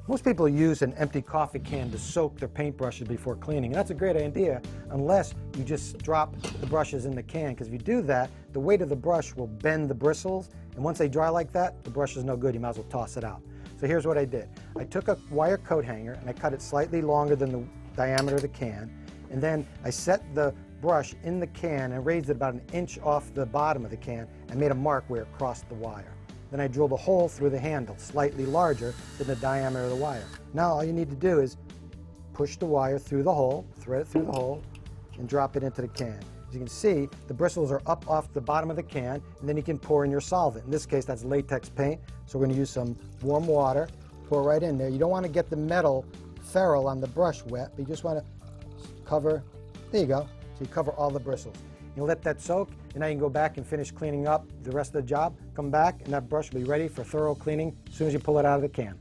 Most people use an empty coffee can to soak their paintbrushes before cleaning. That's a great idea unless you just drop the brushes in the can, because if you do that, the weight of the brush will bend the bristles, and once they dry like that, the brush is no good. You might as well toss it out. So here's what I did. I took a wire coat hanger and I cut it slightly longer than the diameter of the can, and then I set the brush in the can and raised it about an inch off the bottom of the can and made a mark where it crossed the wire. Then I drilled a hole through the handle, slightly larger than the diameter of the wire. Now all you need to do is push the wire through the hole, thread it through the hole, and drop it into the can. As you can see, the bristles are up off the bottom of the can, and then you can pour in your solvent. In this case, that's latex paint, so we're going to use some warm water, pour right in there. You don't want to get the metal ferrule on the brush wet, but you just want to cover, there you go, so you cover all the bristles. You let that soak, and now you can go back and finish cleaning up the rest of the job. Come back, and that brush will be ready for thorough cleaning as soon as you pull it out of the can.